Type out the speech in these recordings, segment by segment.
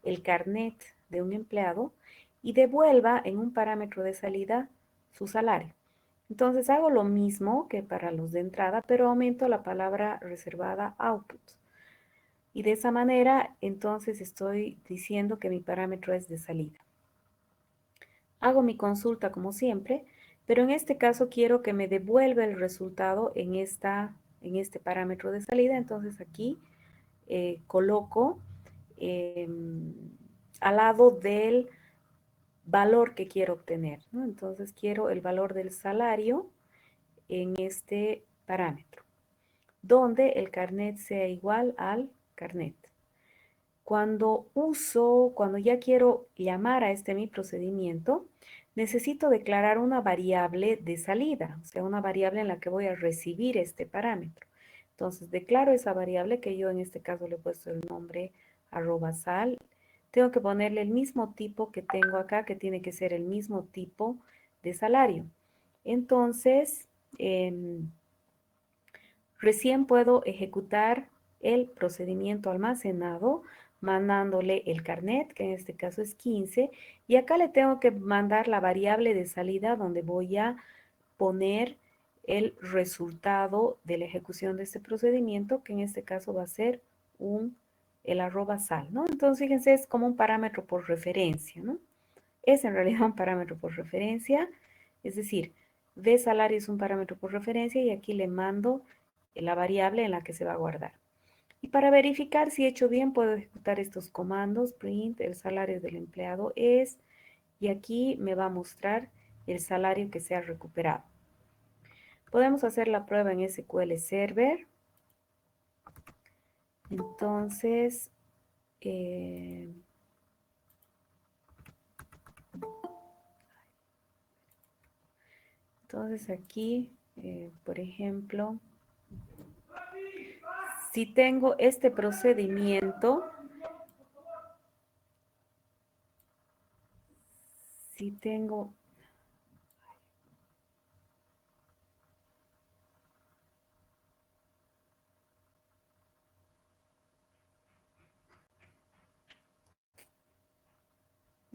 el carnet de un empleado y devuelva en un parámetro de salida su salario. Entonces hago lo mismo que para los de entrada, pero aumento la palabra reservada output. Y de esa manera, entonces estoy diciendo que mi parámetro es de salida. Hago mi consulta como siempre, pero en este caso quiero que me devuelva el resultado en este parámetro de salida. Entonces aquí coloco al lado del valor que quiero obtener, ¿no? Entonces quiero el valor del salario en este parámetro, donde el carnet sea igual al carnet. Cuando ya quiero llamar a este mi procedimiento, necesito declarar una variable de salida, o sea, una variable en la que voy a recibir este parámetro. Entonces, declaro esa variable que yo en este caso le he puesto el nombre @sal. Tengo que ponerle el mismo tipo que tengo acá, que tiene que ser el mismo tipo de salario. Entonces, recién puedo ejecutar el procedimiento almacenado mandándole el carnet, que en este caso es 15, y acá le tengo que mandar la variable de salida donde voy a poner el resultado de la ejecución de este procedimiento, que en este caso va a ser el @sal, ¿no? Entonces, fíjense, es como un parámetro por referencia, ¿no? Es en realidad un parámetro por referencia, es decir, de salario es un parámetro por referencia y aquí le mando la variable en la que se va a guardar. Y para verificar si he hecho bien, puedo ejecutar estos comandos, print, el salario del empleado es, y aquí me va a mostrar el salario que se ha recuperado. Podemos hacer la prueba en SQL Server. Entonces, aquí, por ejemplo, si tengo este procedimiento, si tengo,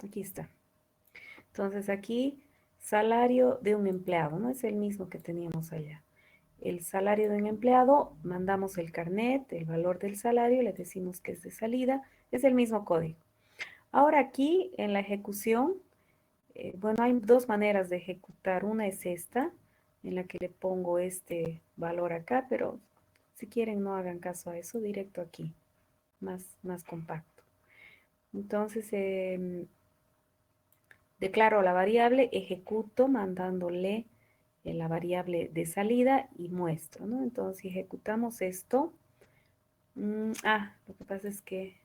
aquí está. Entonces aquí, salario de un empleado, ¿no? Es el mismo que teníamos allá. El salario de un empleado, mandamos el carnet, el valor del salario, le decimos que es de salida, es el mismo código. Ahora aquí, en la ejecución, bueno, hay dos maneras de ejecutar. Una es esta, en la que le pongo este valor acá, pero si quieren no hagan caso a eso, directo aquí, más compacto. Entonces, declaro la variable, ejecuto mandándole la variable de salida y muestro, ¿no? Entonces, si ejecutamos esto, lo que pasa es que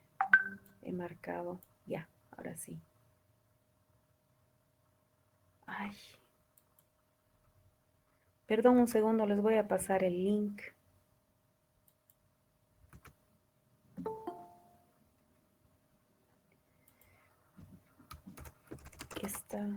he marcado, ya, ahora sí. Ay, perdón un segundo, les voy a pasar el link. Aquí está.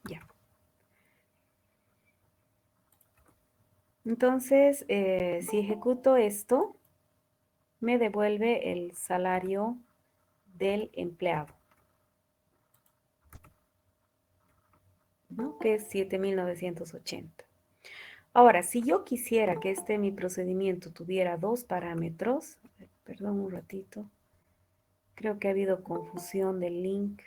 Ya. Entonces, si ejecuto esto, me devuelve el salario del empleado, ¿no? Que es 7.980. Ahora, si yo quisiera que mi procedimiento tuviera dos parámetros, perdón un ratito, Creo que ha habido confusión del link.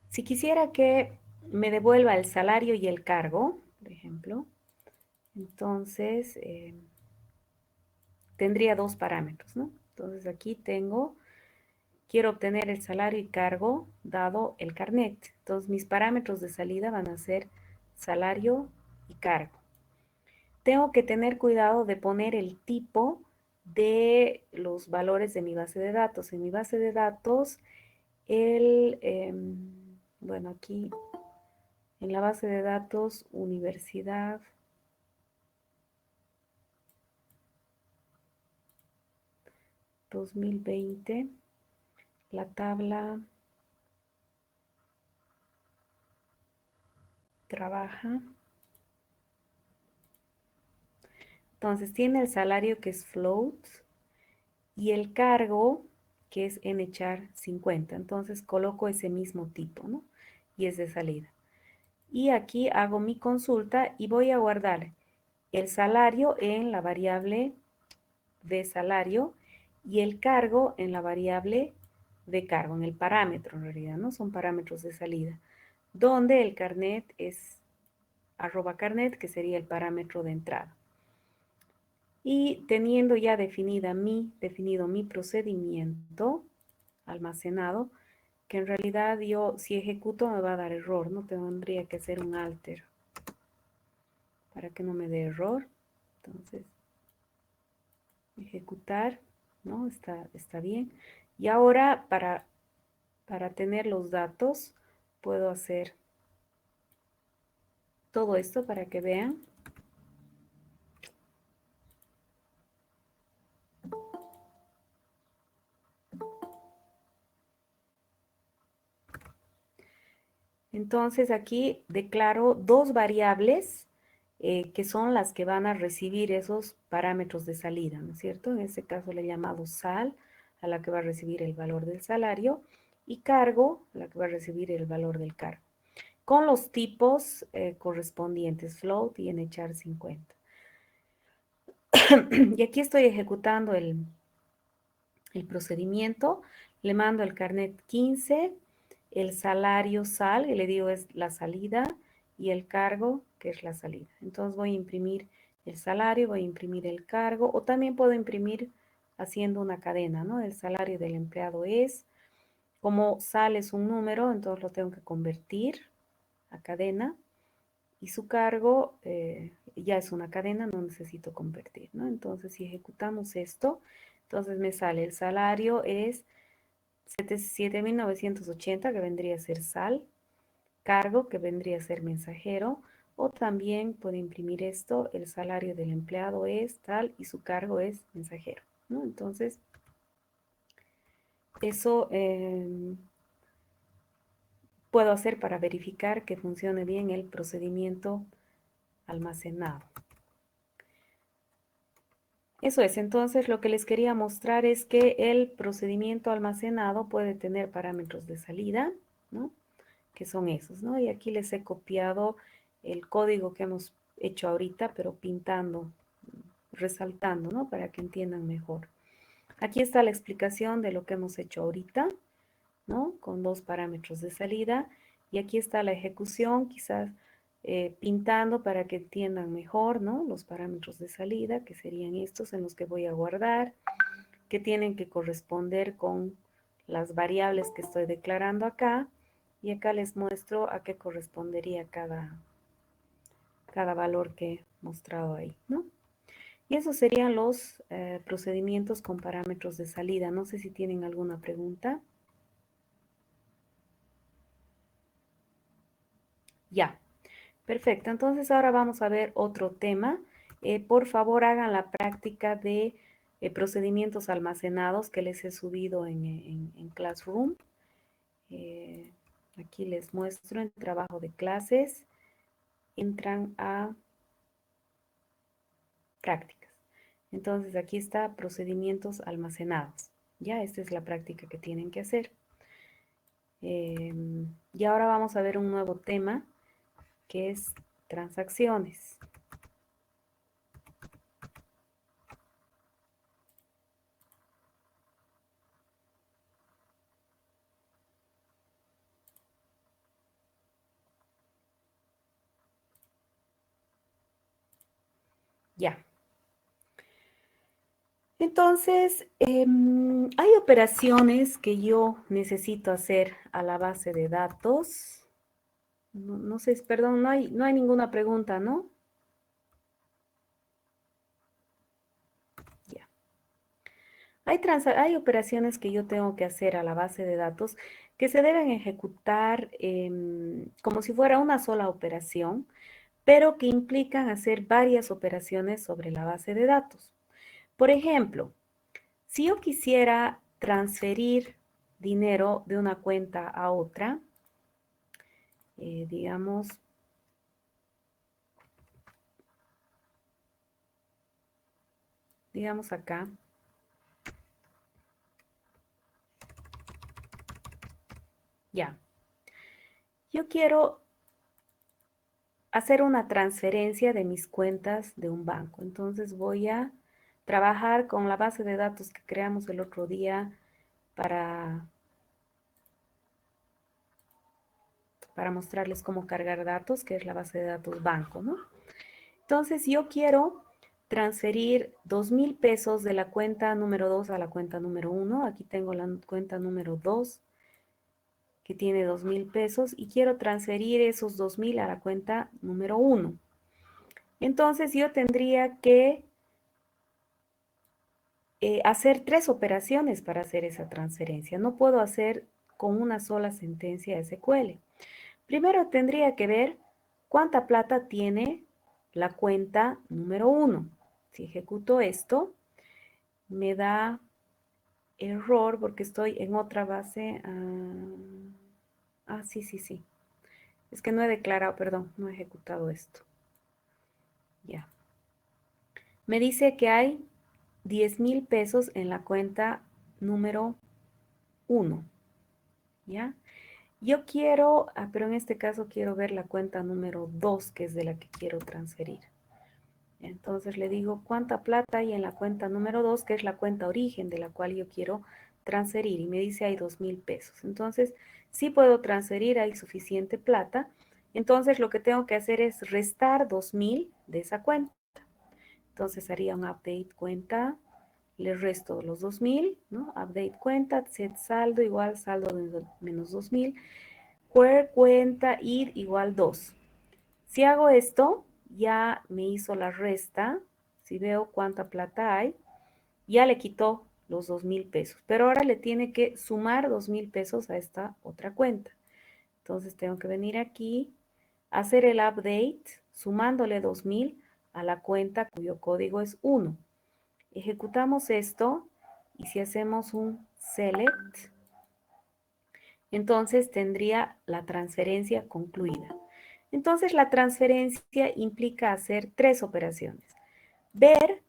Si quisiera que me devuelva el salario y el cargo, por ejemplo, entonces tendría dos parámetros, ¿no? Entonces aquí tengo, quiero obtener el salario y cargo dado el carnet. Entonces mis parámetros de salida van a ser salario y cargo. Tengo que tener cuidado de poner el tipo de los valores de mi base de datos. En mi base de datos, bueno, aquí en la base de datos, universidad 2020, la tabla trabaja. Entonces tiene el salario que es float y el cargo que es nchar 50. Entonces coloco ese mismo tipo, ¿no? Y es de salida. Y aquí hago mi consulta y voy a guardar el salario en la variable de salario y el cargo en la variable de cargo, en el parámetro en realidad, ¿no? Son parámetros de salida, donde el carnet es @carnet, que sería el parámetro de entrada. Y teniendo ya definido mi procedimiento almacenado, que en realidad yo si ejecuto me va a dar error, no tendría que hacer un alter para que no me dé error. Entonces, ejecutar, ¿no? Está bien. Y ahora para tener los datos, puedo hacer todo esto para que vean. Entonces aquí declaro dos variables que son las que van a recibir esos parámetros de salida, ¿no es cierto? En este caso le he llamado sal, a la que va a recibir el valor del salario, y cargo, a la que va a recibir el valor del cargo, con los tipos correspondientes, float y nchar 50. Y aquí estoy ejecutando el procedimiento, le mando el carnet 15, el salario sal, y le digo es la salida, y el cargo, que es la salida. Entonces voy a imprimir el salario, voy a imprimir el cargo, o también puedo imprimir haciendo una cadena, ¿no? El salario del empleado es, como sal es un número, entonces lo tengo que convertir a cadena, y su cargo ya es una cadena, no necesito convertir, ¿no? Entonces, si ejecutamos esto, entonces me sale el salario es 7.980, que vendría a ser sal, cargo, que vendría a ser mensajero, o también puedo imprimir esto, el salario del empleado es tal y su cargo es mensajero, ¿no? Entonces, eso puedo hacer para verificar que funcione bien el procedimiento almacenado. Eso es, entonces lo que les quería mostrar es que el procedimiento almacenado puede tener parámetros de salida, ¿no? Que son esos, ¿no? Y aquí les he copiado el código que hemos hecho ahorita, pero pintando, resaltando, ¿no? Para que entiendan mejor. Aquí está la explicación de lo que hemos hecho ahorita, ¿no? Con dos parámetros de salida. Y aquí está la ejecución, quizás pintando para que entiendan mejor, ¿no? Los parámetros de salida, que serían estos en los que voy a guardar, que tienen que corresponder con las variables que estoy declarando acá. Y acá les muestro a qué correspondería cada valor que he mostrado ahí, ¿no? Y esos serían los procedimientos con parámetros de salida. No sé si tienen alguna pregunta. Ya, perfecto. Entonces ahora vamos a ver otro tema. Por favor, hagan la práctica de procedimientos almacenados que les he subido en Classroom. Eh, Aquí les muestro en trabajo de clases. Entran a prácticas. Entonces aquí está procedimientos almacenados. Ya, esta es la práctica que tienen que hacer. Y ahora vamos a ver un nuevo tema que es transacciones. Ya. Entonces, hay operaciones que yo necesito hacer a la base de datos. No sé, perdón, no hay ninguna pregunta, ¿no? Ya. Hay operaciones que yo tengo que hacer a la base de datos que se deben ejecutar como si fuera una sola operación, pero que implican hacer varias operaciones sobre la base de datos. Por ejemplo, si yo quisiera transferir dinero de una cuenta a otra, digamos, acá, ya. Yo quiero hacer una transferencia de mis cuentas de un banco. Entonces voy a trabajar con la base de datos que creamos el otro día para, para mostrarles cómo cargar datos, que es la base de datos banco, ¿no? Entonces yo quiero transferir 2,000 pesos de la cuenta número 2 a la cuenta número 1. Aquí tengo la cuenta número 2 que tiene 2,000 pesos y quiero transferir esos 2,000 a la cuenta número 1. Entonces yo tendría que hacer 3 operaciones para hacer esa transferencia. No puedo hacer con una sola sentencia SQL. Primero tendría que ver cuánta plata tiene la cuenta número 1. Si ejecuto esto, me da error porque estoy en otra base. Sí, sí, sí. Es que no he declarado, perdón, no he ejecutado esto. Ya. Me dice que hay 10,000 pesos en la cuenta número 1. ¿Ya? Yo quiero, pero en este caso quiero ver la cuenta número 2, que es de la que quiero transferir. Entonces le digo cuánta plata hay en la cuenta número 2, que es la cuenta origen de la cual yo quiero transferir. Y me dice hay 2,000 pesos. Entonces, sí puedo transferir, hay suficiente plata. Entonces, lo que tengo que hacer es restar 2,000 de esa cuenta. Entonces, haría un update cuenta, le resto los 2,000, ¿no? Update cuenta, set saldo igual saldo menos 2,000. Where cuenta id igual 2. Si hago esto, ya me hizo la resta. Si veo cuánta plata hay, ya le quitó los 2,000 pesos. Pero ahora le tiene que sumar 2,000 pesos a esta otra cuenta. Entonces tengo que venir aquí, hacer el update, sumándole 2,000 a la cuenta cuyo código es 1. Ejecutamos esto y si hacemos un select, entonces tendría la transferencia concluida. Entonces la transferencia implica hacer 3 operaciones. Ver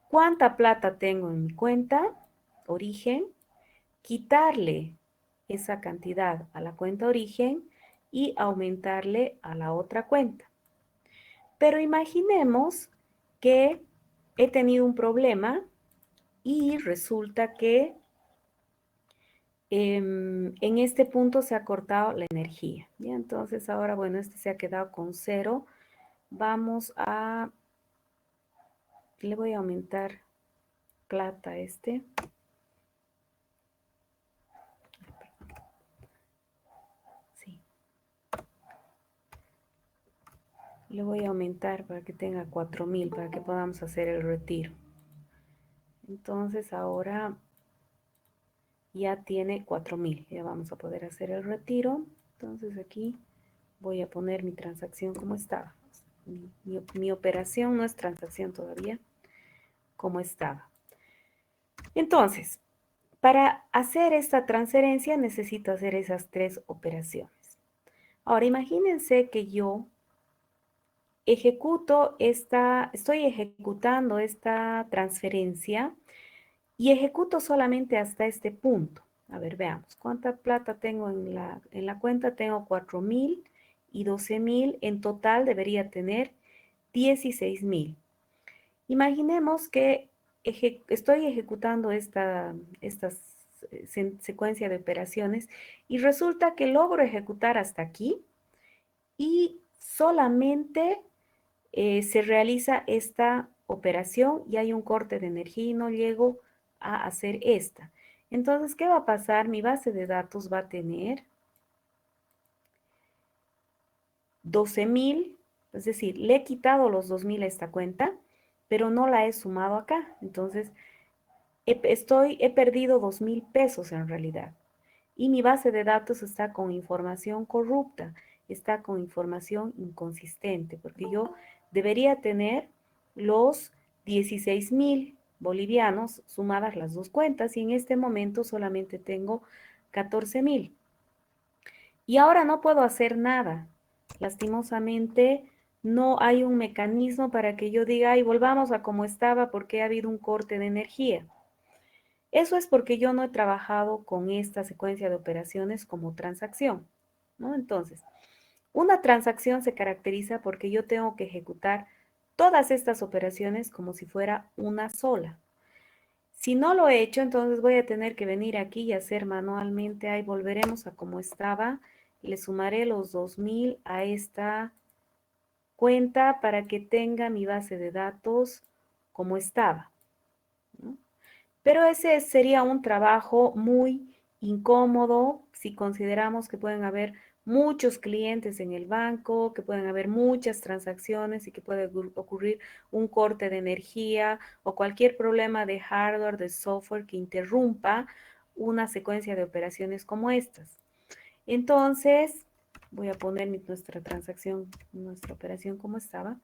cuánta plata tengo en mi cuenta, origen, quitarle esa cantidad a la cuenta origen y aumentarle a la otra cuenta. Pero imaginemos que he tenido un problema y resulta que en este punto se ha cortado la energía. ¿Ya? Entonces ahora, bueno, este se ha quedado con 0. Vamos a, le voy a aumentar plata a este. Sí. Le voy a aumentar para que tenga 4,000, para que podamos hacer el retiro. Entonces ahora ya tiene 4,000. Ya vamos a poder hacer el retiro. Entonces aquí voy a poner mi transacción como estaba. Mi operación no es transacción todavía, como estaba. Entonces, para hacer esta transferencia necesito hacer esas 3 operaciones. Ahora imagínense que yo estoy ejecutando esta transferencia y ejecuto solamente hasta este punto. A ver, veamos, ¿cuánta plata tengo en la cuenta? Tengo 4,000 y 12.000, en total debería tener 16.000. Imaginemos que estoy ejecutando esta secuencia de operaciones y resulta que logro ejecutar hasta aquí y solamente se realiza esta operación y hay un corte de energía y no llego a hacer esta. Entonces, ¿qué va a pasar? Mi base de datos va a tener 12.000, es decir, le he quitado los 2.000 a esta cuenta, pero no la he sumado acá. Entonces, he perdido 2.000 pesos en realidad. Y mi base de datos está con información corrupta, está con información inconsistente, porque yo debería tener los 16.000 bolivianos sumadas las dos cuentas y en este momento solamente tengo 14.000. Y ahora no puedo hacer nada. Lastimosamente, no hay un mecanismo para que yo diga, ay, volvamos a como estaba porque ha habido un corte de energía. Eso es porque yo no he trabajado con esta secuencia de operaciones como transacción, ¿no? Entonces, una transacción se caracteriza porque yo tengo que ejecutar todas estas operaciones como si fuera una sola. Si no lo he hecho, entonces voy a tener que venir aquí y hacer manualmente, ahí volveremos a como estaba, le sumaré los 2.000 a esta cuenta para que tenga mi base de datos como estaba, ¿no? Pero ese sería un trabajo muy incómodo si consideramos que pueden haber muchos clientes en el banco, que pueden haber muchas transacciones y que puede ocurrir un corte de energía o cualquier problema de hardware, de software que interrumpa una secuencia de operaciones como estas. Entonces, voy a poner nuestra transacción, nuestra operación como estaba.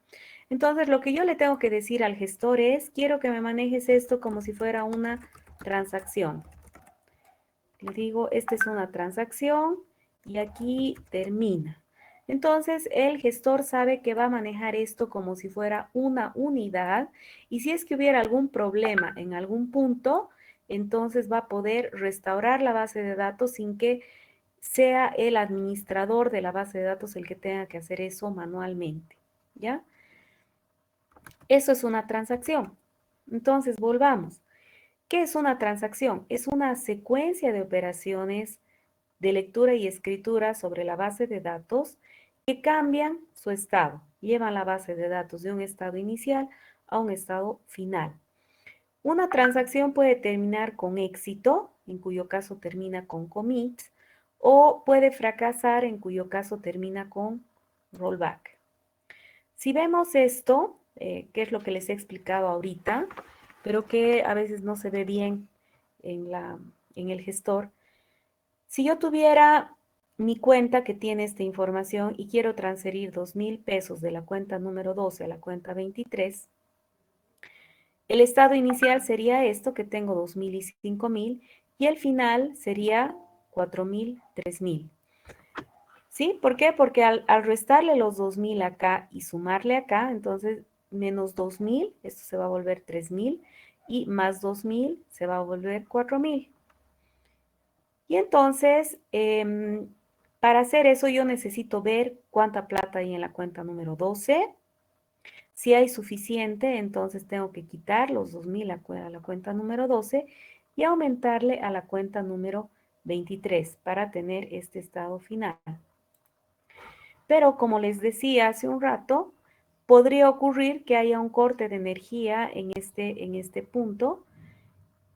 Entonces, lo que yo le tengo que decir al gestor es, quiero que me manejes esto como si fuera una transacción. Le digo, esta es una transacción y aquí termina. Entonces, el gestor sabe que va a manejar esto como si fuera una unidad y si es que hubiera algún problema en algún punto, entonces va a poder restaurar la base de datos sin que sea el administrador de la base de datos el que tenga que hacer eso manualmente, ¿ya? Eso es una transacción. Entonces, volvamos. ¿Qué es una transacción? Es una secuencia de operaciones de lectura y escritura sobre la base de datos que cambian su estado, llevan la base de datos de un estado inicial a un estado final. Una transacción puede terminar con éxito, en cuyo caso termina con commit, o puede fracasar, en cuyo caso termina con rollback. Si vemos esto, que es lo que les he explicado ahorita, pero que a veces no se ve bien en el gestor, si yo tuviera mi cuenta que tiene esta información y quiero transferir 2.000 pesos de la cuenta número 12 a la cuenta 23, el estado inicial sería esto, que tengo 2.000 y 5.000, y el final sería 4.000, 3.000. ¿Sí? ¿Por qué? Porque al restarle los 2.000 acá y sumarle acá, entonces menos 2.000, esto se va a volver 3.000, y más 2.000 se va a volver 4.000. Y entonces, para hacer eso yo necesito ver cuánta plata hay en la cuenta número 12. Si hay suficiente, entonces tengo que quitar los 2.000 a la cuenta número 12 y aumentarle a la cuenta número 23 para tener este estado final. Pero como les decía hace un rato, podría ocurrir que haya un corte de energía en este punto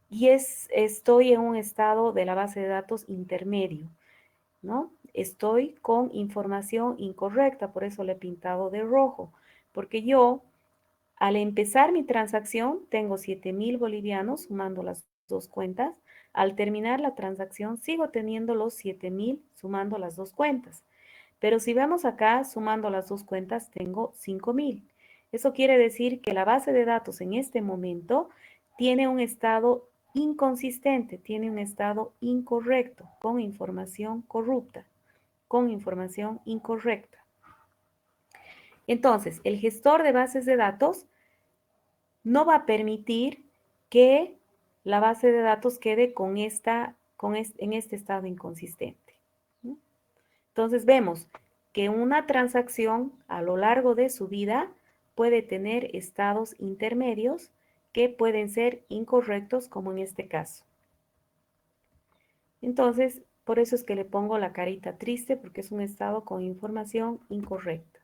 y estoy en un estado de la base de datos intermedio, ¿no? Estoy con información incorrecta, por eso le he pintado de rojo, porque yo al empezar mi transacción tengo 7.000 bolivianos sumando las dos cuentas. Al terminar la transacción sigo teniendo los 7.000 sumando las dos cuentas. Pero si vemos acá, sumando las dos cuentas, tengo 5.000. Eso quiere decir que la base de datos en este momento tiene un estado inconsistente, tiene un estado incorrecto, con información corrupta, con información incorrecta. Entonces, el gestor de bases de datos no va a permitir que la base de datos quede en este estado inconsistente, ¿no? Entonces vemos, que una transacción a lo largo de su vida puede tener estados intermedios que pueden ser incorrectos, como en este caso. Entonces, por eso es que le pongo la carita triste, porque es un estado con información incorrecta.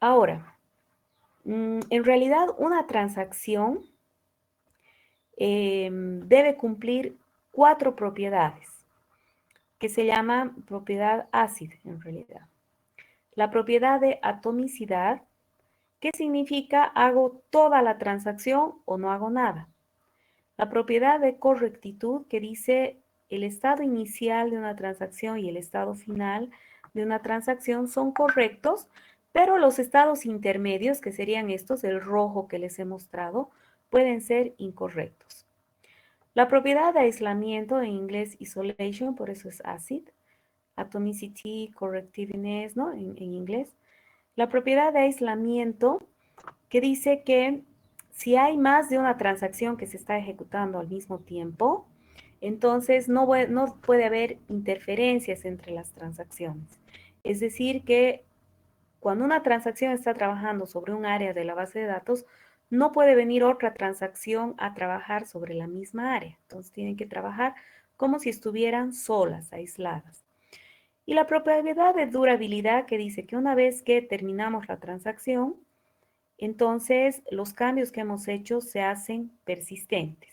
Ahora, en realidad una transacción debe cumplir 4 propiedades, que se llaman propiedad ácida en realidad. La propiedad de atomicidad, que significa hago toda la transacción o no hago nada. La propiedad de correctitud, que dice el estado inicial de una transacción y el estado final de una transacción son correctos, pero los estados intermedios, que serían estos, el rojo que les he mostrado, pueden ser incorrectos. La propiedad de aislamiento, en inglés isolation, por eso es acid, atomicity, correctiveness, ¿no? En inglés. La propiedad de aislamiento, que dice que si hay más de una transacción que se está ejecutando al mismo tiempo, entonces no puede haber interferencias entre las transacciones. Es decir, que cuando una transacción está trabajando sobre un área de la base de datos, no puede venir otra transacción a trabajar sobre la misma área. Entonces tienen que trabajar como si estuvieran solas, aisladas. Y la propiedad de durabilidad, que dice que una vez que terminamos la transacción, entonces los cambios que hemos hecho se hacen persistentes.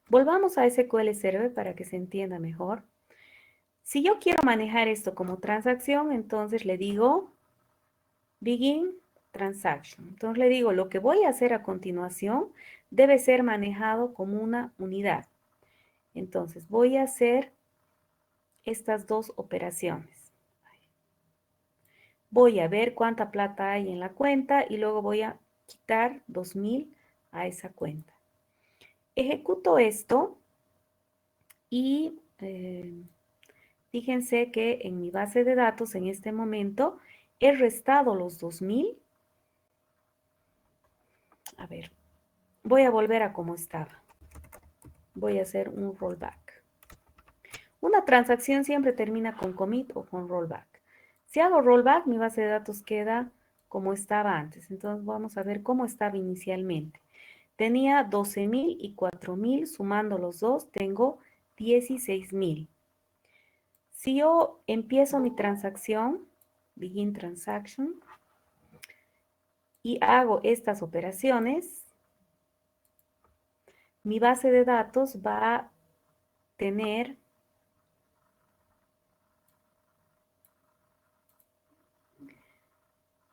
Volvamos a SQL Server para que se entienda mejor. Si yo quiero manejar esto como transacción, entonces le digo begin transaction. Entonces le digo, lo que voy a hacer a continuación debe ser manejado como una unidad. Entonces voy a hacer estas dos operaciones. Voy a ver cuánta plata hay en la cuenta y luego voy a quitar 2,000 a esa cuenta. Ejecuto esto y fíjense que en mi base de datos en este momento he restado los 2,000. A ver, voy a volver a como estaba. Voy a hacer un rollback. Una transacción siempre termina con commit o con rollback. Si hago rollback, mi base de datos queda como estaba antes. Entonces vamos a ver cómo estaba inicialmente. Tenía 12,000 y 4,000, sumando los dos, tengo 16,000. Si yo empiezo mi transacción, begin transaction, y hago estas operaciones, mi base de datos va a tener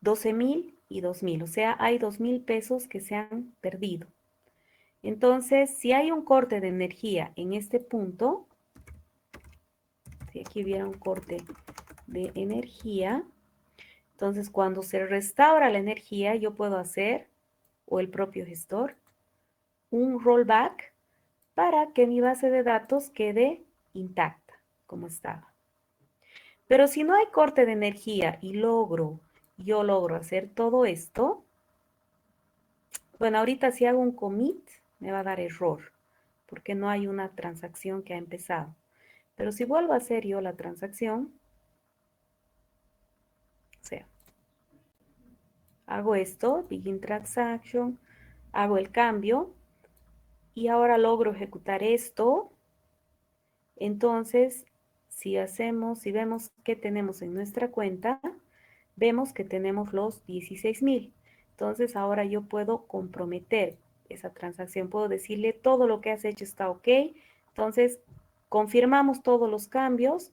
12,000 y 2,000, o sea, hay 2,000 pesos que se han perdido. Entonces, si hay un corte de energía en este punto, si aquí hubiera un corte de energía, entonces cuando se restaura la energía, yo puedo hacer, o el propio gestor, un rollback para que mi base de datos quede intacta, como estaba. Pero si no hay corte de energía y yo logro hacer todo esto, bueno, ahorita si hago un commit, me va a dar error, porque no hay una transacción que ha empezado. Pero si vuelvo a hacer yo la transacción, o sea, hago esto, begin transaction, hago el cambio, y ahora logro ejecutar esto, entonces, si vemos qué tenemos en nuestra cuenta, vemos que tenemos los 16,000. Entonces, ahora yo puedo comprometer esa transacción. Puedo decirle, todo lo que has hecho está ok. Entonces, confirmamos todos los cambios,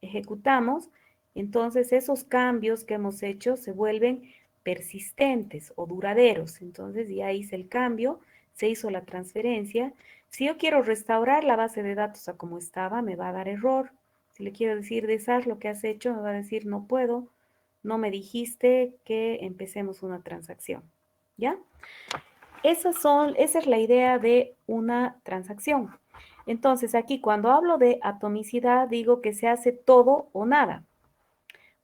ejecutamos. Entonces, esos cambios que hemos hecho se vuelven persistentes o duraderos. Entonces, ya hice el cambio, se hizo la transferencia. Si yo quiero restaurar la base de datos a como estaba, me va a dar error. Si le quiero decir, deshaz lo que has hecho, me va a decir, no puedo, no me dijiste que empecemos una transacción. ¿Ya? Esa es la idea de una transacción. Entonces, aquí cuando hablo de atomicidad, digo que se hace todo o nada.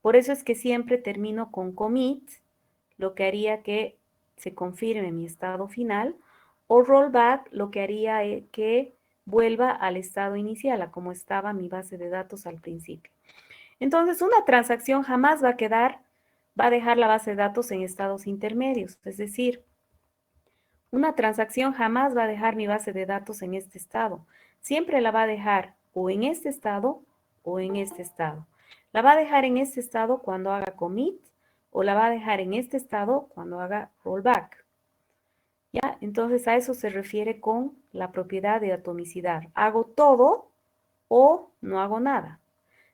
Por eso es que siempre termino con commit, lo que haría que se confirme mi estado final, o rollback, lo que haría que vuelva al estado inicial, a como estaba mi base de datos al principio. Entonces, una transacción jamás va a dejar la base de datos en estados intermedios, es decir, una transacción jamás va a dejar mi base de datos en este estado. Siempre la va a dejar o en este estado o en este estado. La va a dejar en este estado cuando haga commit o la va a dejar en este estado cuando haga rollback. ¿Ya? Entonces a eso se refiere con la propiedad de atomicidad. ¿Hago todo o no hago nada?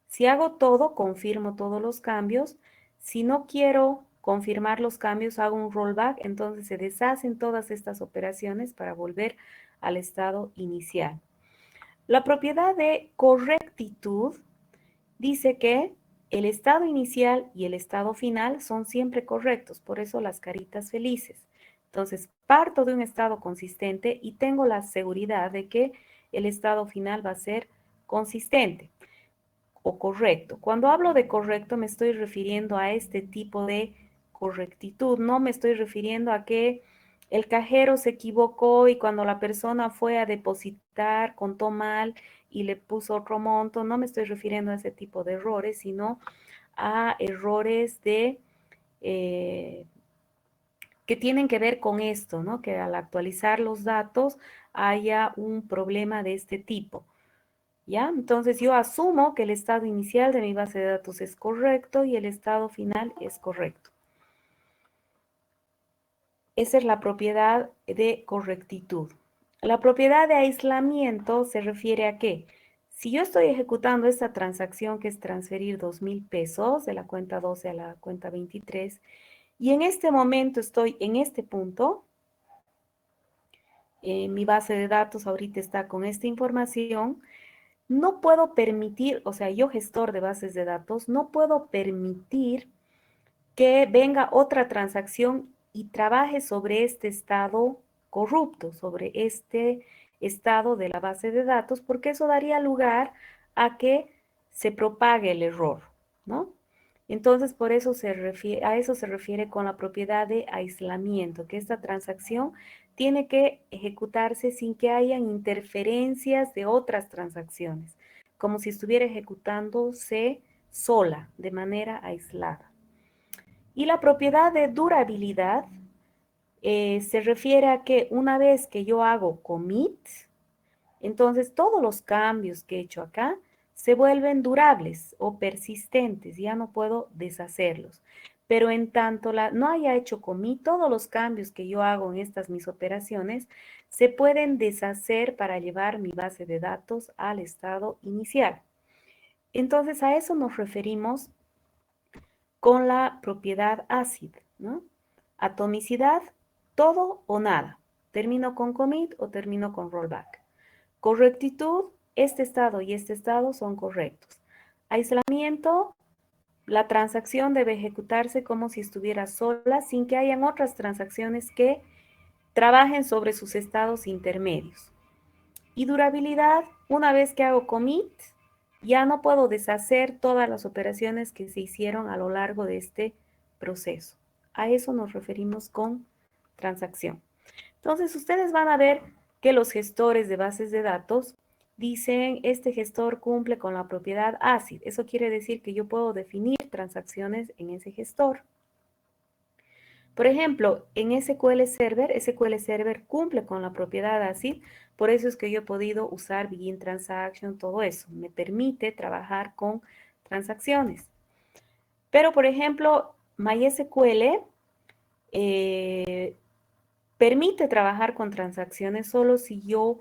Si hago todo, confirmo todos los cambios. Si no quiero confirmar los cambios, hago un rollback, entonces se deshacen todas estas operaciones para volver al estado inicial. La propiedad de correctitud dice que el estado inicial y el estado final son siempre correctos, por eso las caritas felices. Entonces, parto de un estado consistente y tengo la seguridad de que el estado final va a ser consistente o correcto. Cuando hablo de correcto me estoy refiriendo a este tipo de correctitud, no me estoy refiriendo a que el cajero se equivocó y cuando la persona fue a depositar contó mal y le puso otro monto, no me estoy refiriendo a ese tipo de errores, sino a errores eh, que tienen que ver con esto, ¿no? Que al actualizar los datos haya un problema de este tipo. ¿Ya? Entonces yo asumo que el estado inicial de mi base de datos es correcto y el estado final es correcto. Esa es la propiedad de correctitud. La propiedad de aislamiento se refiere a que si yo estoy ejecutando esta transacción que es transferir 2,000 pesos de la cuenta 12 a la cuenta 23 y en este momento estoy en este punto, mi base de datos ahorita está con esta información, no puedo permitir, o sea, yo gestor de bases de datos, no puedo permitir que venga otra transacción y trabaje sobre este estado corrupto, sobre este estado de la base de datos, porque eso daría lugar a que se propague el error, ¿no? Entonces, por eso a eso se refiere con la propiedad de aislamiento, que esta transacción tiene que ejecutarse sin que hayan interferencias de otras transacciones, como si estuviera ejecutándose sola, de manera aislada. Y la propiedad de durabilidad se refiere a que una vez que yo hago commit, entonces todos los cambios que he hecho acá se vuelven durables o persistentes, ya no puedo deshacerlos. Pero en tanto no haya hecho commit, todos los cambios que yo hago en estas mis operaciones se pueden deshacer para llevar mi base de datos al estado inicial. Entonces a eso nos referimos con la propiedad ácida, ¿no? Atomicidad, todo o nada. Termino con commit o termino con rollback. Correctitud, este estado y este estado son correctos. Aislamiento, la transacción debe ejecutarse como si estuviera sola sin que hayan otras transacciones que trabajen sobre sus estados intermedios. Y durabilidad, una vez que hago commit, ya no puedo deshacer todas las operaciones que se hicieron a lo largo de este proceso. A eso nos referimos con transacción. Entonces, ustedes van a ver que los gestores de bases de datos dicen, este gestor cumple con la propiedad ACID. Eso quiere decir que yo puedo definir transacciones en ese gestor. Por ejemplo, en SQL Server cumple con la propiedad ACID, por eso es que yo he podido usar Begin Transaction, todo eso. Me permite trabajar con transacciones. Pero, por ejemplo, MySQL permite trabajar con transacciones solo si yo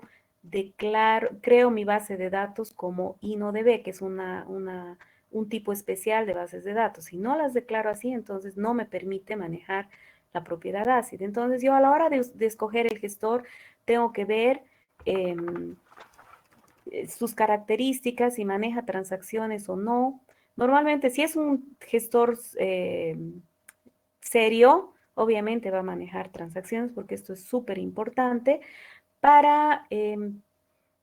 creo mi base de datos como InnoDB, que es un tipo especial de bases de datos. Si no las declaro así, entonces no me permite manejar la propiedad ACID. Entonces yo a la hora de escoger el gestor tengo que ver sus características, si maneja transacciones o no. Normalmente si es un gestor serio, obviamente va a manejar transacciones porque esto es súper importante para,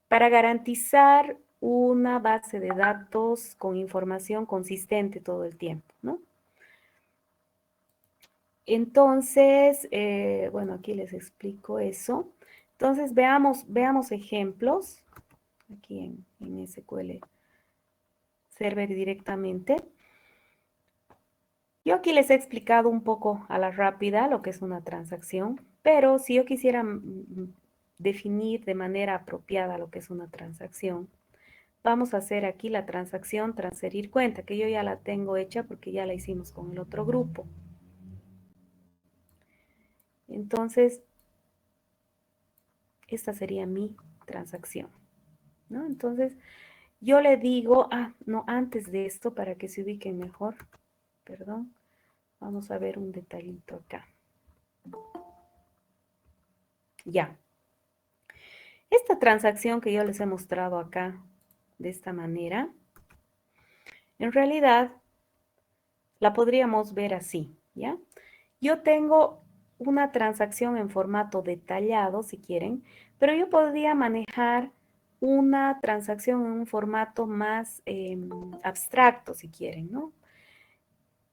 para garantizar una base de datos con información consistente todo el tiempo, ¿no? Entonces, bueno, aquí les explico eso. Entonces, veamos ejemplos. aquí en SQL Server directamente. Yo aquí les he explicado un poco a la rápida lo que es una transacción, pero si yo quisiera definir de manera apropiada lo que es una transacción, vamos a hacer aquí la transacción transferir cuenta, que yo ya la tengo hecha porque ya la hicimos con el otro grupo. Entonces, esta sería mi transacción, ¿no? Entonces, yo le digo, no, antes de esto, para que se ubiquen mejor, perdón, vamos a ver un detallito acá. Ya. Esta transacción que yo les he mostrado acá, de esta manera, en realidad la podríamos ver así, ¿ya? Yo tengo una transacción en formato detallado, si quieren, pero yo podría manejar una transacción en un formato más abstracto, si quieren, ¿no?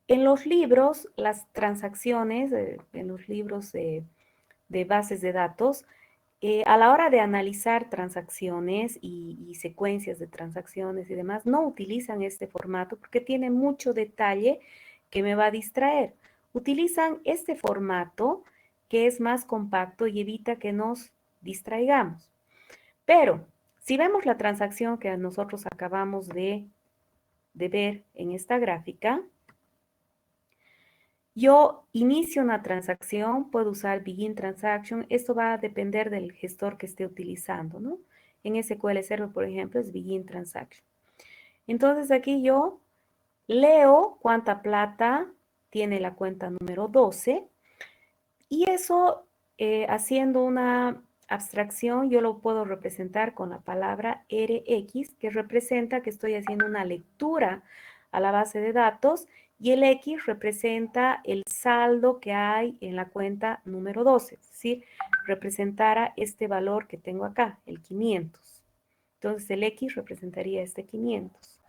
En los libros, las transacciones, en los libros de bases de datos, a la hora de analizar transacciones y secuencias de transacciones y demás, no utilizan este formato porque tiene mucho detalle que me va a distraer. Utilizan este formato que es más compacto y evita que nos distraigamos. Pero si vemos la transacción que nosotros acabamos de ver en esta gráfica, yo inicio una transacción, puedo usar Begin Transaction. Esto va a depender del gestor que esté utilizando, ¿no? En SQL Server, por ejemplo, es Begin Transaction. Entonces aquí yo leo cuánta plata tiene la cuenta número 12 y eso, haciendo una abstracción, yo lo puedo representar con la palabra RX, que representa que estoy haciendo una lectura a la base de datos, y el X representa el saldo que hay en la cuenta número 12, es decir, representara este valor que tengo acá, el 500. Entonces el X representaría este 500.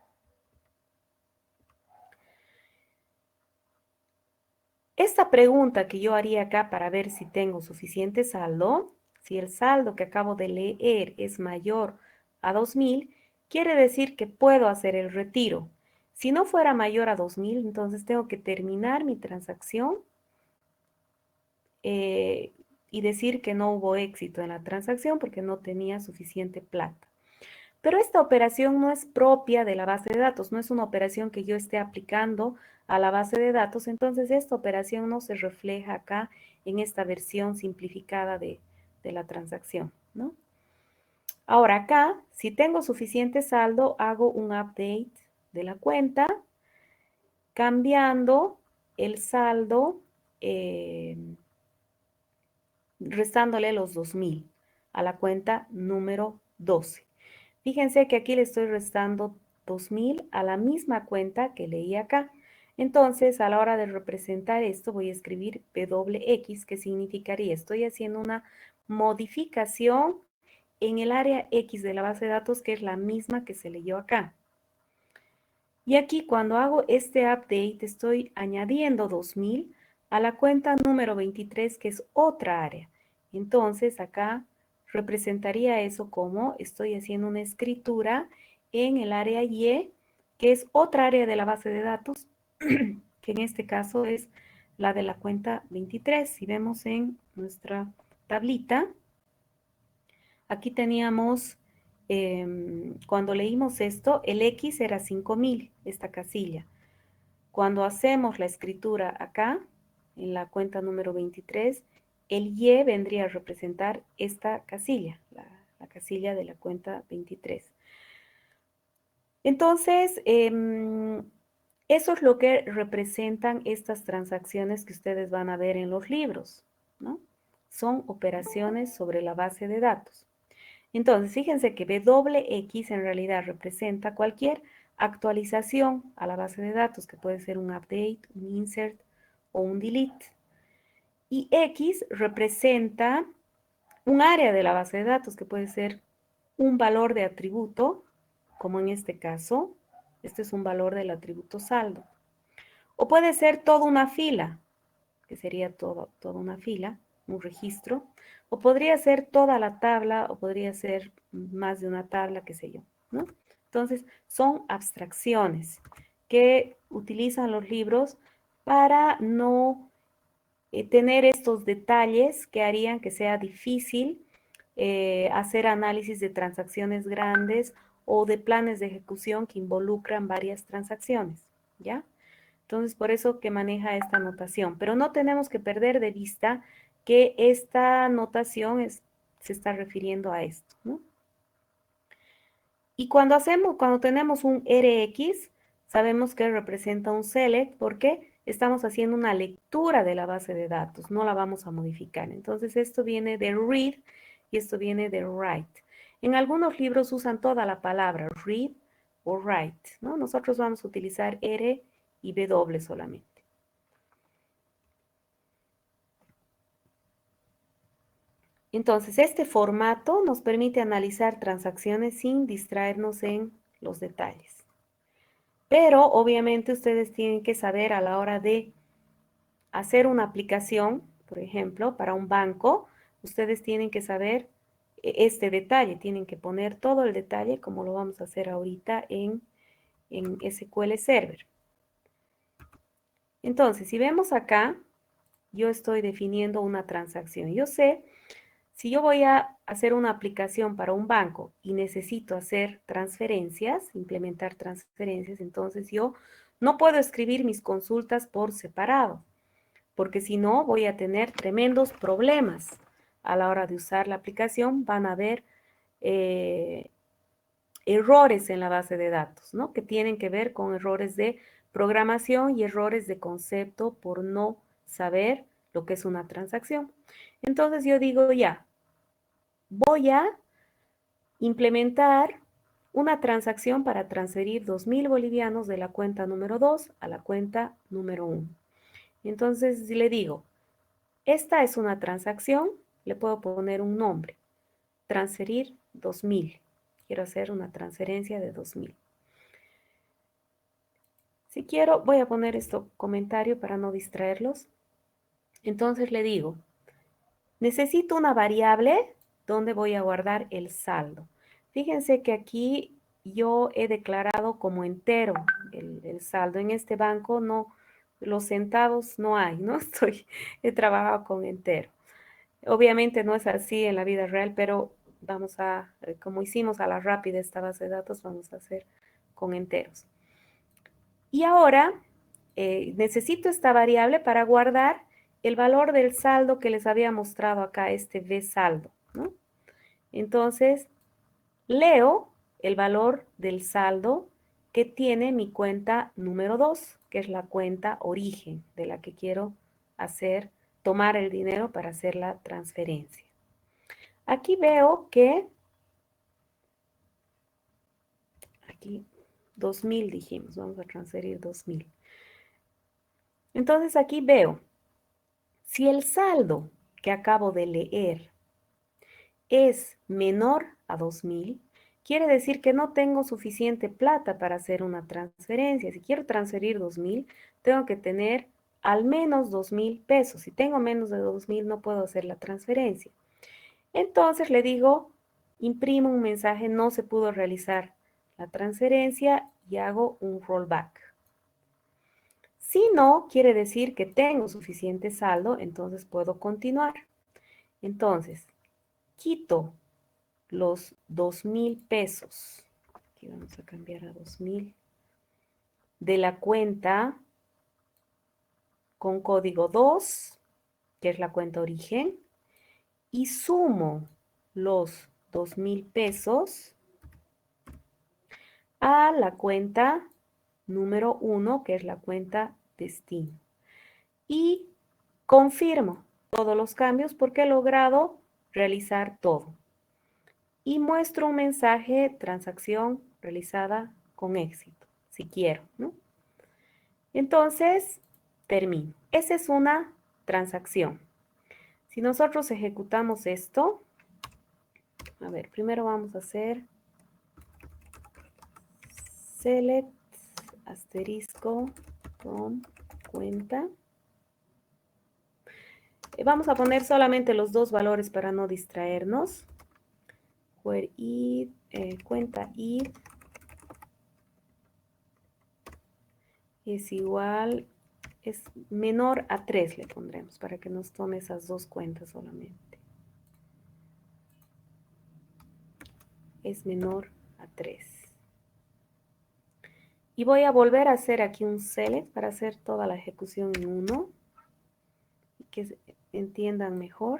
Esta pregunta que yo haría acá para ver si tengo suficiente saldo, si el saldo que acabo de leer es mayor a 2000, quiere decir que puedo hacer el retiro. Si no fuera mayor a 2000, entonces tengo que terminar mi transacción y decir que no hubo éxito en la transacción porque no tenía suficiente plata. Pero esta operación no es propia de la base de datos, no es una operación que yo esté aplicando a la base de datos, entonces esta operación no se refleja acá en esta versión simplificada de la transacción, ¿no? Ahora acá, si tengo suficiente saldo, hago un update de la cuenta, cambiando el saldo, restándole los 2000 a la cuenta número 12. Fíjense que aquí le estoy restando 2000 a la misma cuenta que leí acá. Entonces, a la hora de representar esto, voy a escribir WX, que significaría, estoy haciendo una modificación en el área X de la base de datos, que es la misma que se leyó acá. Y aquí cuando hago este update, estoy añadiendo 2000 a la cuenta número 23, que es otra área. Entonces, acá representaría eso como estoy haciendo una escritura en el área Y, que es otra área de la base de datos, que en este caso es la de la cuenta 23. Si vemos en nuestra tablita, aquí teníamos, cuando leímos esto, el X era 5000, esta casilla. Cuando hacemos la escritura acá, en la cuenta número 23, el Y vendría a representar esta casilla, la casilla de la cuenta 23. Entonces, eso es lo que representan estas transacciones que ustedes van a ver en los libros, ¿no? Son operaciones sobre la base de datos. Entonces, fíjense que WX en realidad representa cualquier actualización a la base de datos, que puede ser un update, un insert o un delete. Y X representa un área de la base de datos, que puede ser un valor de atributo, como en este caso, este es un valor del atributo saldo. O puede ser toda una fila, que sería toda una fila. un registro, o podría ser toda la tabla, o podría ser más de una tabla, qué sé yo, ¿no? Entonces, son abstracciones que utilizan los libros para no tener estos detalles que harían que sea difícil hacer análisis de transacciones grandes o de planes de ejecución que involucran varias transacciones, ¿ya? Entonces, por eso que maneja esta notación. Pero no tenemos que perder de vista que esta notación se está refiriendo a esto, ¿no? Y cuando tenemos un RX, sabemos que representa un select porque estamos haciendo una lectura de la base de datos, no la vamos a modificar. Entonces, esto viene de read y esto viene de write. En algunos libros usan toda la palabra read o write, ¿no? Nosotros vamos a utilizar R y W solamente. Entonces, este formato nos permite analizar transacciones sin distraernos en los detalles. Pero obviamente ustedes tienen que saber a la hora de hacer una aplicación, por ejemplo, para un banco, ustedes tienen que saber este detalle, tienen que poner todo el detalle como lo vamos a hacer ahorita en SQL Server. Entonces, si vemos acá, yo estoy definiendo una transacción. Yo sé, si yo voy a hacer una aplicación para un banco y necesito hacer transferencias, implementar transferencias, entonces yo no puedo escribir mis consultas por separado, porque si no voy a tener tremendos problemas a la hora de usar la aplicación. Van a haber eh, errores en la base de datos, ¿no? Que tienen que ver con errores de programación y errores de concepto por no saber lo que es una transacción. Entonces yo digo, ya, voy a implementar una transacción para transferir 2.000 bolivianos de la cuenta número 2 a la cuenta número 1. Entonces le digo, esta es una transacción, le puedo poner un nombre, transferir 2.000. Quiero hacer una transferencia de 2.000. Si quiero, voy a poner esto comentario para no distraerlos. Entonces le digo, necesito una variable donde voy a guardar el saldo. Fíjense que aquí yo he declarado como entero el saldo. En este banco no, los centavos no hay, ¿no? He trabajado con entero. Obviamente no es así en la vida real, pero vamos a, como hicimos a la rápida esta base de datos, vamos a hacer con enteros. Y ahora necesito esta variable para guardar el valor del saldo que les había mostrado acá, este V saldo, ¿no? Entonces, leo el valor del saldo que tiene mi cuenta número 2, que es la cuenta origen de la que quiero tomar el dinero para hacer la transferencia. Aquí veo que, aquí 2.000 dijimos, vamos a transferir 2.000. Entonces aquí veo, si el saldo que acabo de leer es menor a 2.000, quiere decir que no tengo suficiente plata para hacer una transferencia. Si quiero transferir 2.000, tengo que tener al menos 2.000 pesos. Si tengo menos de 2.000, no puedo hacer la transferencia. Entonces le digo, imprimo un mensaje, no se pudo realizar la transferencia y hago un rollback. Si no, quiere decir que tengo suficiente saldo, entonces puedo continuar. Entonces, quito los 2.000 pesos. Aquí vamos a cambiar a 2.000 de la cuenta con código 2, que es la cuenta origen, y sumo los 2.000 pesos a la cuenta número 1, que es la cuenta destino. Y confirmo todos los cambios porque he logrado realizar todo. Y muestro un mensaje, transacción realizada con éxito, si quiero, ¿no? Entonces, termino. Esa es una transacción. Si nosotros ejecutamos esto, a ver, primero vamos a hacer select asterisco from cuenta. Vamos a poner solamente los dos valores para no distraernos. Where id, cuenta id es igual, es menor a 3 le pondremos para que nos tome esas dos cuentas solamente. Es menor a 3. Y voy a volver a hacer aquí un select para hacer toda la ejecución en uno. Y que entiendan mejor.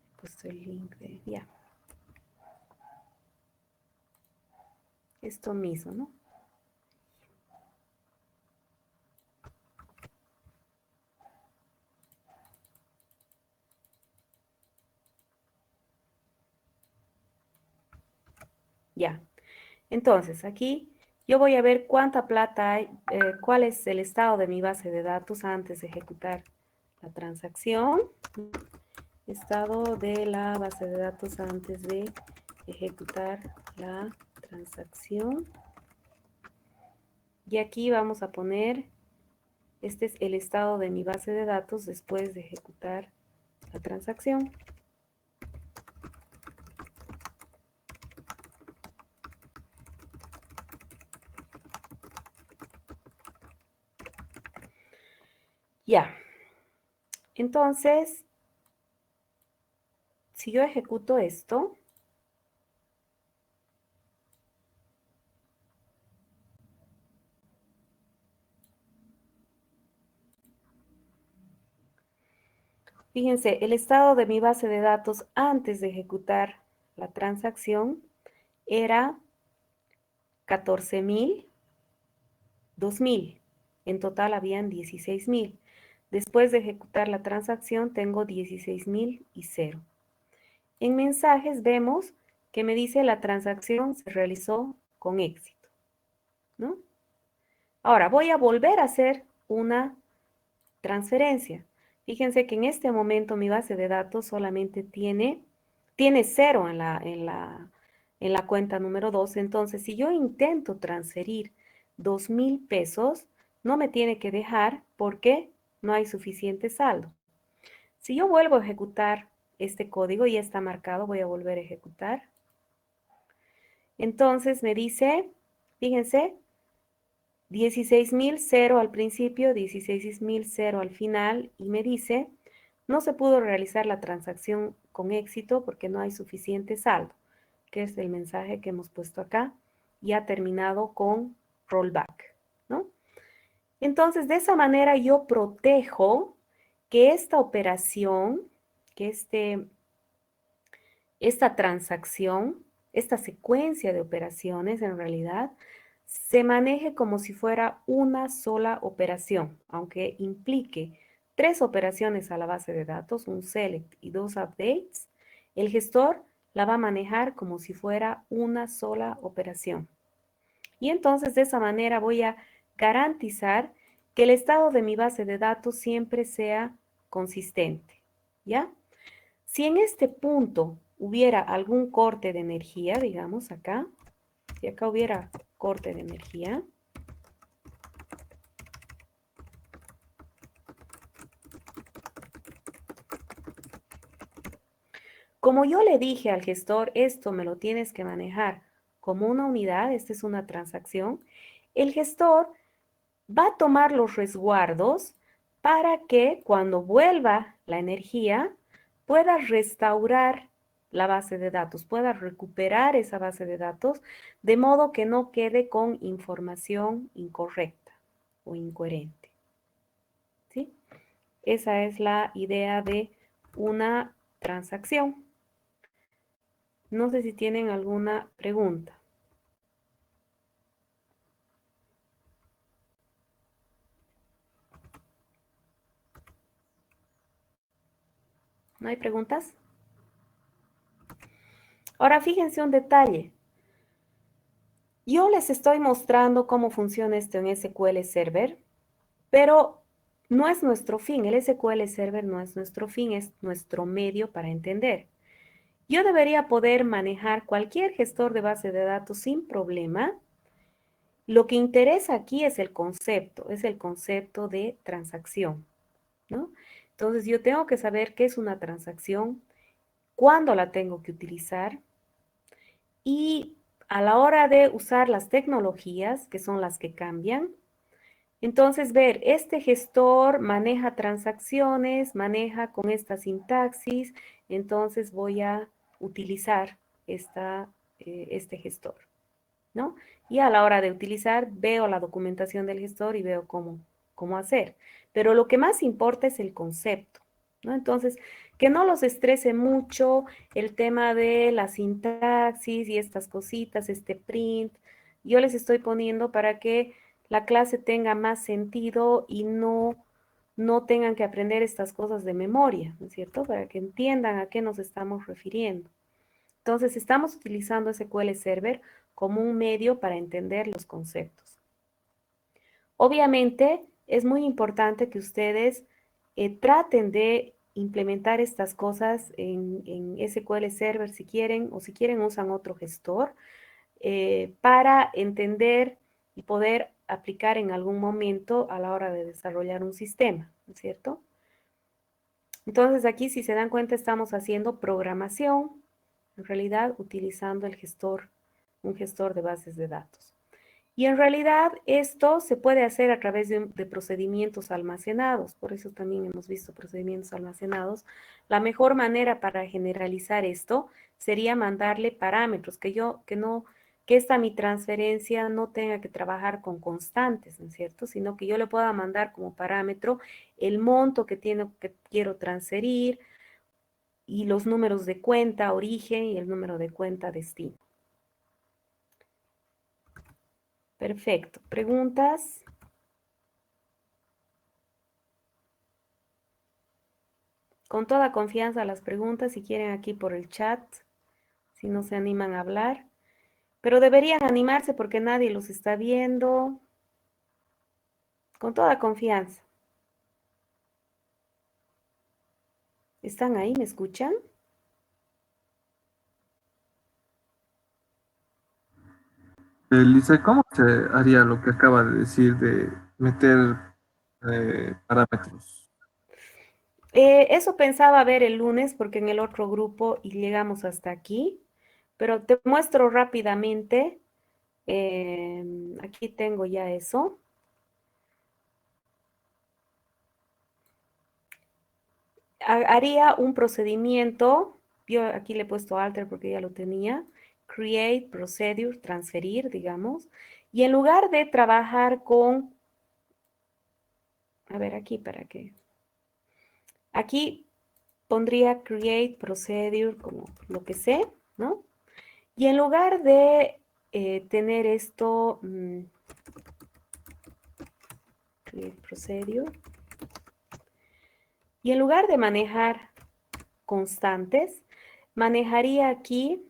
He puesto el link de, ya. Esto mismo, ¿no? Ya. Entonces, aquí yo voy a ver cuánta plata hay, cuál es el estado de mi base de datos antes de ejecutar la transacción. Estado de la base de datos antes de ejecutar la transacción. Y aquí vamos a poner, este es el estado de mi base de datos después de ejecutar la transacción. Ya. Entonces, si yo ejecuto esto, fíjense, el estado de mi base de datos antes de ejecutar la transacción era 14,000, 2,000. En total habían 16,000. Después de ejecutar la transacción tengo 16,000 y 0. En mensajes vemos que me dice la transacción se realizó con éxito, ¿no? Ahora voy a volver a hacer una transferencia. Fíjense que en este momento mi base de datos solamente tiene 0 en la cuenta número 2. Entonces, si yo intento transferir 2,000 pesos, no me tiene que dejar porque no hay suficiente saldo. Si yo vuelvo a ejecutar este código, ya está marcado, voy a volver a ejecutar. Entonces me dice, fíjense, 16,000, 0 al principio, 16,000, 0 al final, y me dice, no se pudo realizar la transacción con éxito porque no hay suficiente saldo, que es el mensaje que hemos puesto acá, y ha terminado con rollback, ¿no? Entonces, de esa manera yo protejo que esta operación, que esta transacción, esta secuencia de operaciones en realidad, se maneje como si fuera una sola operación, aunque implique 3 operaciones a la base de datos, un select y 2 updates, el gestor la va a manejar como si fuera una sola operación. Y entonces de esa manera voy a garantizar que el estado de mi base de datos siempre sea consistente, ¿ya? Si en este punto hubiera algún corte de energía, digamos acá, si acá hubiera corte de energía, como yo le dije al gestor, esto me lo tienes que manejar como una unidad, esta es una transacción, el gestor va a tomar los resguardos para que cuando vuelva la energía pueda restaurar la base de datos, pueda recuperar esa base de datos de modo que no quede con información incorrecta o incoherente. ¿Sí? Esa es la idea de una transacción. No sé si tienen alguna pregunta. ¿No hay preguntas? Ahora fíjense un detalle. Yo les estoy mostrando cómo funciona esto en SQL Server, pero no es nuestro fin. El SQL Server no es nuestro fin, es nuestro medio para entender. yo debería poder manejar cualquier gestor de base de datos sin problema. Lo que interesa aquí es el concepto de transacción, ¿no? Entonces yo tengo que saber qué es una transacción, cuándo la tengo que utilizar y a la hora de usar las tecnologías, que son las que cambian, entonces ver, este gestor maneja transacciones, maneja con esta sintaxis, entonces voy a utilizar este gestor, ¿no? Y a la hora de utilizar, veo la documentación del gestor y veo cómo hacer. Pero lo que más importa es el concepto, ¿no? Entonces, que no los estrese mucho el tema de la sintaxis y estas cositas, este print. Yo les estoy poniendo para que la clase tenga más sentido y no tengan que aprender estas cosas de memoria, ¿no es cierto? Para que entiendan a qué nos estamos refiriendo. Entonces, estamos utilizando SQL Server como un medio para entender los conceptos. Obviamente, es muy importante que ustedes traten de implementar estas cosas en SQL Server si quieren, o si quieren usan otro gestor, para entender y poder aplicar en algún momento a la hora de desarrollar un sistema, ¿no es cierto? Entonces, aquí, si se dan cuenta, estamos haciendo programación, en realidad utilizando un gestor de bases de datos. Y en realidad esto se puede hacer a través de procedimientos almacenados, por eso también hemos visto procedimientos almacenados. La mejor manera para generalizar esto sería mandarle parámetros, que esta mi transferencia no tenga que trabajar con constantes, ¿no es cierto? Sino que yo le pueda mandar como parámetro el monto que quiero transferir, y los números de cuenta origen y el número de cuenta destino. Perfecto. ¿Preguntas? Con toda confianza las preguntas, si quieren aquí por el chat, si no se animan a hablar. Pero deberían animarse porque nadie los está viendo. Con toda confianza. ¿Están ahí? ¿Me escuchan? Lisa, ¿cómo se haría lo que acaba de decir de meter parámetros? Eso pensaba ver el lunes porque en el otro grupo y llegamos hasta aquí, pero te muestro rápidamente. Aquí tengo ya eso. Haría un procedimiento, yo aquí le he puesto alter porque ya lo tenía, create, procedure, transferir, digamos, y en lugar de trabajar con, a ver aquí para qué, aquí pondría create, procedure, como lo que sé, ¿no? Y en lugar de tener esto, create procedure, y en lugar de manejar constantes, manejaría aquí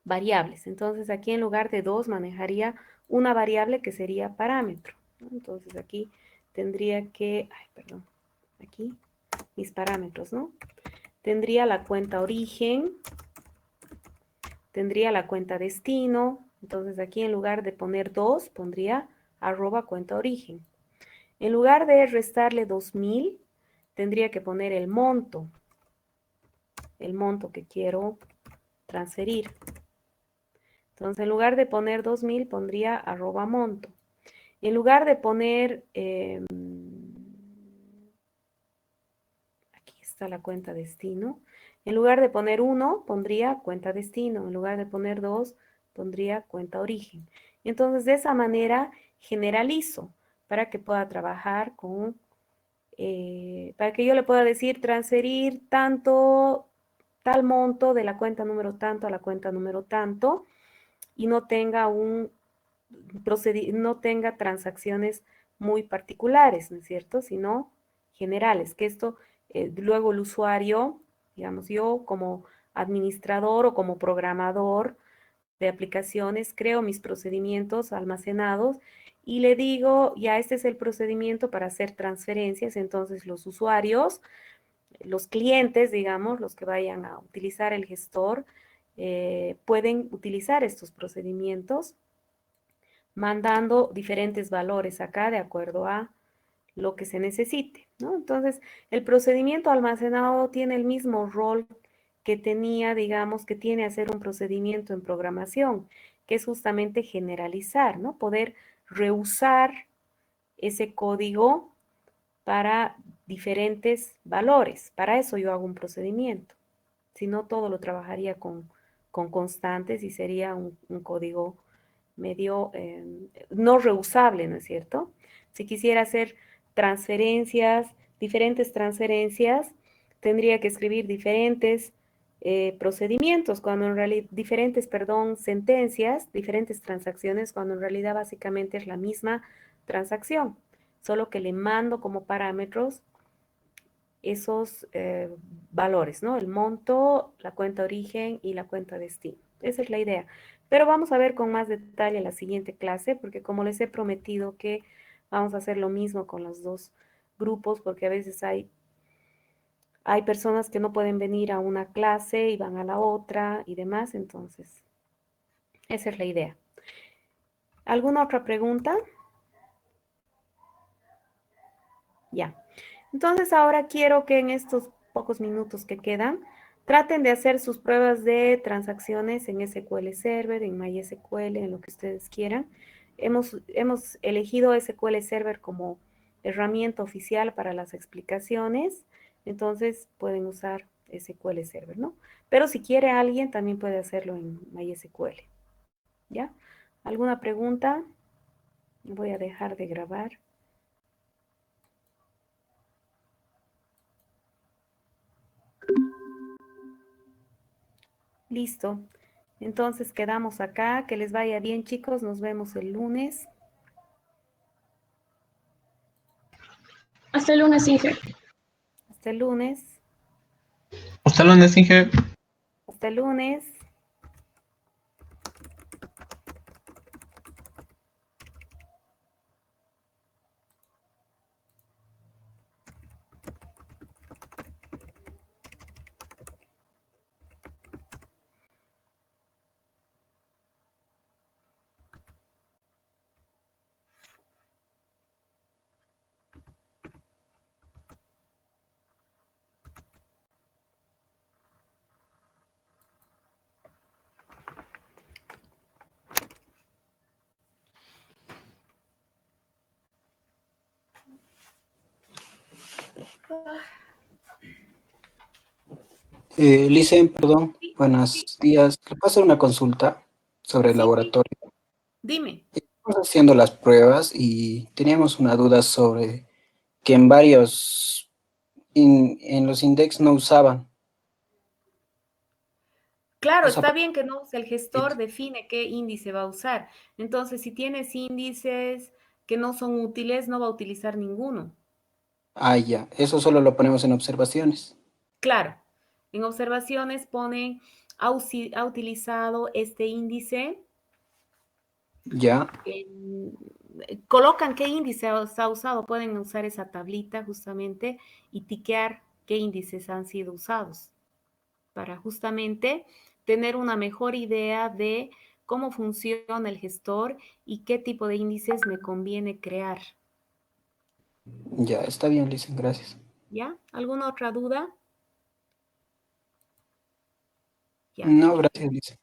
variables. Entonces aquí en lugar de dos manejaría una variable que sería parámetro, ¿no? Entonces aquí tendría que, ay, perdón, aquí mis parámetros, ¿no? Tendría la cuenta origen, tendría la cuenta destino, entonces aquí en lugar de poner 2 pondría arroba cuenta origen. En lugar de restarle 2000, tendría que poner el monto que quiero transferir. Entonces, en lugar de poner 2000, pondría arroba monto. En lugar de poner, aquí está la cuenta destino. En lugar de poner 1, pondría cuenta destino. En lugar de poner 2, pondría cuenta origen. Entonces, de esa manera generalizo para que pueda trabajar para que yo le pueda decir transferir tal monto de la cuenta número tanto a la cuenta número tanto y no tenga transacciones muy particulares, ¿no es cierto? Sino generales, que esto luego el usuario, digamos yo como administrador o como programador de aplicaciones, creo mis procedimientos almacenados y le digo, ya este es el procedimiento para hacer transferencias, entonces los usuarios los clientes, digamos, los que vayan a utilizar el gestor, pueden utilizar estos procedimientos mandando diferentes valores acá de acuerdo a lo que se necesite, ¿no? Entonces, el procedimiento almacenado tiene el mismo rol que tenía, digamos, que tiene hacer un procedimiento en programación, que es justamente generalizar, ¿no? Poder reusar ese código para diferentes valores. Para eso yo hago un procedimiento. Si no, todo lo trabajaría con constantes y sería un código medio no reusable, ¿no es cierto? Si quisiera hacer transferencias, diferentes transferencias, tendría que escribir diferentes procedimientos, cuando en realidad, diferentes, perdón, sentencias, diferentes transacciones, cuando en realidad básicamente es la misma transacción, solo que le mando como parámetros esos valores, ¿no? El monto, la cuenta origen y la cuenta destino. Esa es la idea. Pero vamos a ver con más detalle en la siguiente clase, porque como les he prometido que vamos a hacer lo mismo con los dos grupos, porque a veces hay personas que no pueden venir a una clase y van a la otra y demás, entonces, esa es la idea. ¿Alguna otra pregunta? Ya. Entonces ahora quiero que en estos pocos minutos que quedan, traten de hacer sus pruebas de transacciones en SQL Server, en MySQL, en lo que ustedes quieran. Hemos elegido SQL Server como herramienta oficial para las explicaciones, entonces pueden usar SQL Server, ¿no? Pero si quiere alguien, también puede hacerlo en MySQL, ¿ya? ¿Alguna pregunta? Voy a dejar de grabar. Listo. Entonces quedamos acá. Que les vaya bien, chicos. Nos vemos el lunes. Hasta el lunes, Inge. Hasta el lunes. Hasta lunes, Inge. Hasta el lunes. Licen, perdón, buenos días. ¿Le puedo hacer una consulta sobre el Sí, sí. laboratorio? Dime. Estamos haciendo las pruebas y teníamos una duda sobre que en varios, en los index no usaban. Claro, Esa está bien que no, el gestor parte. define qué índice va a usar. Entonces, si tienes índices que no son útiles, no va a utilizar ninguno. Ah, ya, eso solo lo ponemos en observaciones. Claro, en observaciones ponen, ha utilizado este índice. Ya, Colocan qué índice ha usado, pueden usar esa tablita justamente y tiquear qué índices han sido usados para justamente tener una mejor idea de cómo funciona el gestor y qué tipo de índices me conviene crear. ya, está bien, Licen, gracias. ¿Ya? ¿Alguna otra duda? Ya, No, perfecto. gracias, Licen.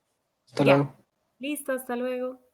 Hasta Ya. luego. Listo, hasta luego.